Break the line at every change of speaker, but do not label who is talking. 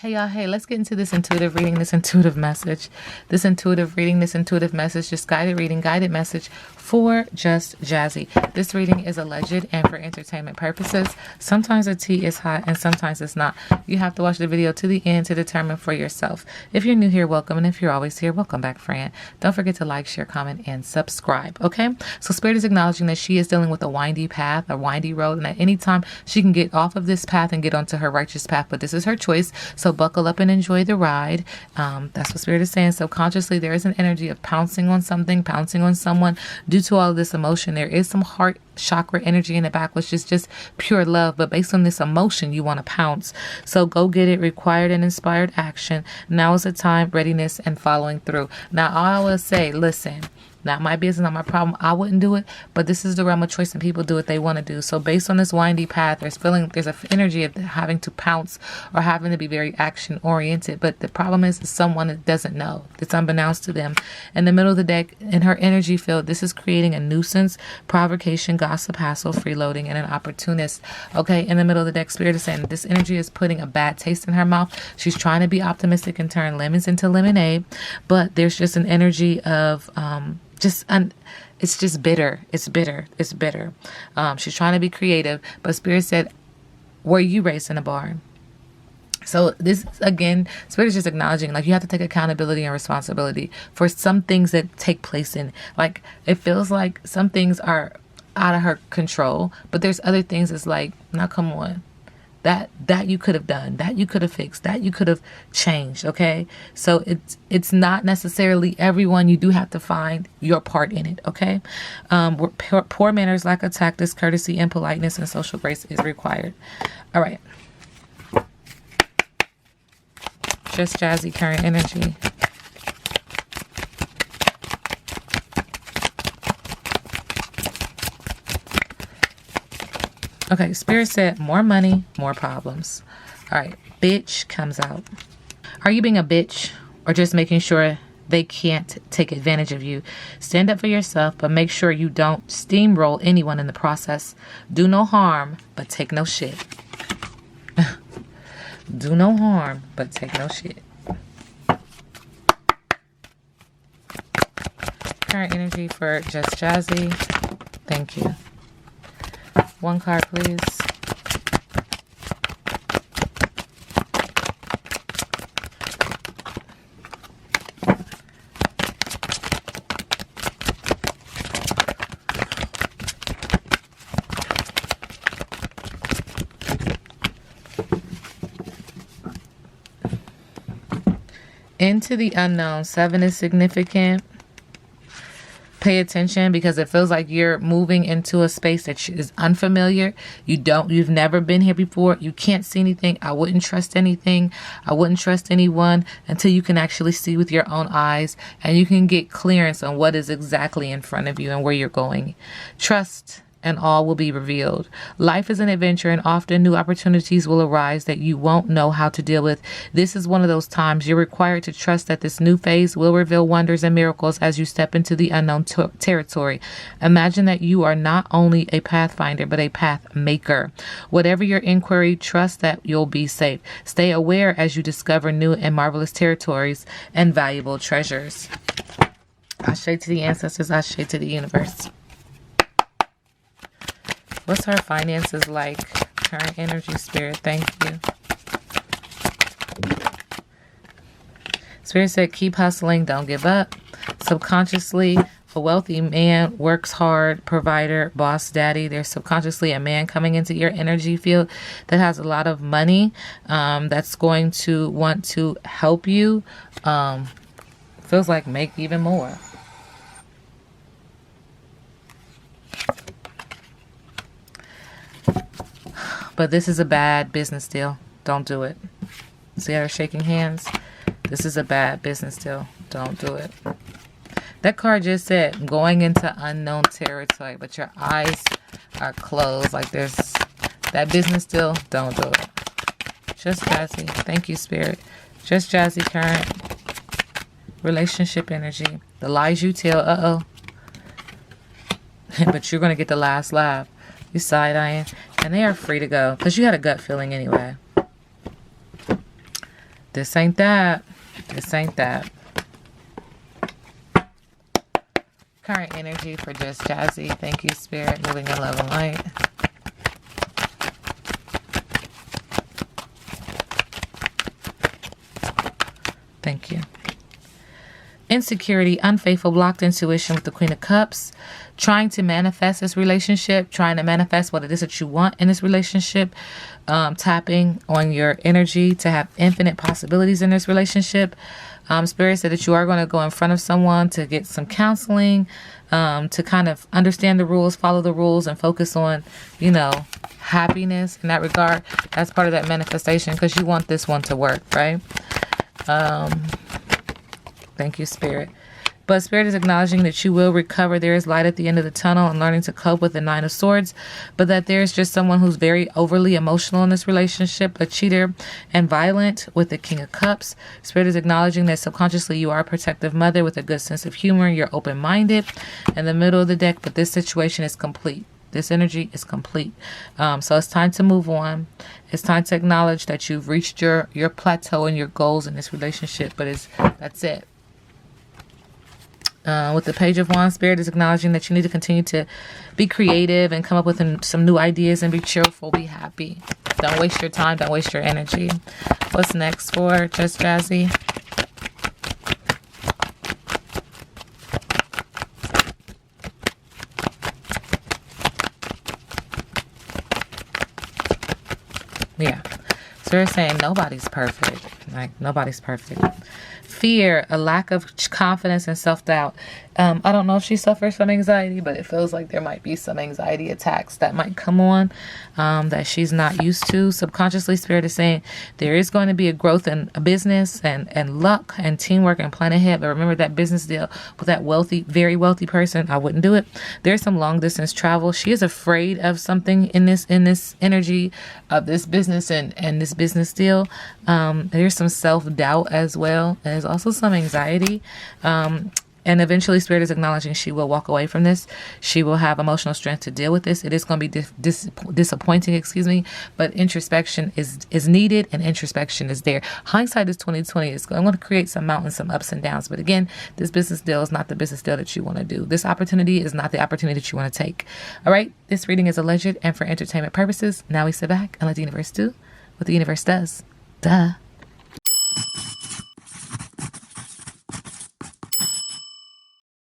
Hey y'all, hey, let's get into this intuitive reading, this intuitive message. This intuitive reading, this intuitive message, just guided reading, guided message for just Jazzy. This reading is alleged and for entertainment purposes. Sometimes the tea is hot and sometimes it's not. You have to watch the video to the end to determine for yourself. If you're new here, welcome. And if you're always here, welcome back, friend. Don't forget to like, share, comment, and subscribe, okay? So Spirit is acknowledging that she is dealing with a windy path, a windy road, and at any time she can get off of this path and get onto her righteous path, but this is her choice. So buckle up and enjoy the ride. That's what Spirit is saying. Subconsciously, there is an energy of pouncing on something, pouncing on someone. Due to all of this emotion, there is some heart chakra energy in the back, which is just pure love. But based on this emotion, you want to pounce. So go get it. Required and inspired action. Now is the time, readiness, and following through. Now, I will say, listen. Not my business, not my problem. I wouldn't do it, but this is the realm of choice and people do what they want to do. So based on this windy path, there's an energy of having to pounce or having to be very action oriented. But the problem is someone that doesn't know. It's unbeknownst to them. In the middle of the deck, in her energy field, this is creating a nuisance, provocation, gossip, hassle, freeloading, and an opportunist. Okay, in the middle of the deck, Spirit is saying that this energy is putting a bad taste in her mouth. She's trying to be optimistic and turn lemons into lemonade, but there's just an energy of it's just bitter. It's bitter. It's bitter. She's trying to be creative, but Spirit said, were you raised in a barn? So this, again, Spirit is just acknowledging, like, you have to take accountability and responsibility for some things that take place in, like, it feels like some things are out of her control, but there's other things that's like, now come on. That you could have done, that you could have fixed, that you could have changed, okay? So it's not necessarily everyone. You do have to find your part in it, okay? Poor manners, lack of tact, discourtesy, impoliteness, and social grace is required. All right. Just Jazzy, current energy. Okay, Spirit said more money, more problems. All right, bitch comes out. Are you being a bitch or just making sure they can't take advantage of you? Stand up for yourself, but make sure you don't steamroll anyone in the process. Do no harm, but take no shit. Do no harm, but take no shit. Current energy for Just Jazzy. Thank you. One card, please. Into the unknown. 7 is significant. Pay attention because it feels like you're moving into a space that is unfamiliar. You've never been here before. You can't see anything. I wouldn't trust anything. I wouldn't trust anyone until you can actually see with your own eyes and you can get clearance on what is exactly in front of you and where you're going. Trust and all will be revealed. Life is an adventure and often new opportunities will arise that you won't know how to deal with. This is one of those times you're required to trust that this new phase will reveal wonders and miracles as you step into the unknown territory. Imagine that you are not only a pathfinder, but a path maker. Whatever your inquiry, trust that you'll be safe. Stay aware as you discover new and marvelous territories and valuable treasures. Ashe to the ancestors, Ashe to the universe. What's her finances like? Current energy, Spirit. Thank you. Spirit said, keep hustling. Don't give up. Subconsciously, a wealthy man works hard, provider, boss, daddy. There's subconsciously a man coming into your energy field that has a lot of money, that's going to want to help you. Feels like make even more. But this is a bad business deal. Don't do it. See how they're shaking hands? This is a bad business deal. Don't do it. That card just said going into unknown territory, but your eyes are closed. Like there's that business deal. Don't do it. Just Jazzy. Thank you, Spirit. Just Jazzy, current relationship energy. The lies you tell. But you're going to get the last laugh. You side-eyeing. And they are free to go because you had a gut feeling anyway. This ain't that. This ain't that. Current energy for Just Jazzy. Thank you, Spirit. Moving in love and light. Thank you. Insecurity, unfaithful, blocked intuition with the Queen of Cups. Trying to manifest this relationship. Trying to manifest what it is that you want in this relationship. Tapping on your energy to have infinite possibilities in this relationship. Spirit said that you are going to go in front of someone to get some counseling. To kind of understand the rules, follow the rules, and focus on, you know, happiness in that regard. That's part of that manifestation because you want this one to work, right? Thank you, Spirit. But Spirit is acknowledging that you will recover. There is light at the end of the tunnel and learning to cope with the Nine of Swords. But that there's just someone who's very overly emotional in this relationship, a cheater and violent with the King of Cups. Spirit is acknowledging that subconsciously you are a protective mother with a good sense of humor. You're open-minded in the middle of the deck, but this situation is complete. This energy is complete. So it's time to move on. It's time to acknowledge that you've reached your plateau and your goals in this relationship. But that's it. With the Page of Wands, Spirit is acknowledging that you need to continue to be creative and come up with some new ideas and be cheerful, be happy. Don't waste your time. Don't waste your energy. What's next for Just Jazzy? Yeah. So we're saying nobody's perfect. Like, nobody's perfect. Fear, a lack of confidence and self-doubt. I don't know if she suffers from anxiety, but it feels like there might be some anxiety attacks that might come on that she's not used to. Subconsciously, Spirit is saying there is going to be a growth in a business and luck and teamwork and plan ahead. But remember that business deal with that wealthy, very wealthy person, I wouldn't do it. There's some long distance travel. She is afraid of something in this energy of this business and this business deal. There's some self-doubt as well. There's also some anxiety. And eventually Spirit is acknowledging she will walk away from this. She will have emotional strength to deal with this. It is going to be disappointing, but introspection is needed and introspection is there. Hindsight is 2020. It's going to create some mountains, some ups and downs. But again, this business deal is not the business deal that you want to do. This opportunity is not the opportunity that you want to take. All right. This reading is alleged and for entertainment purposes. Now we sit back and let the universe do what the universe does. Duh.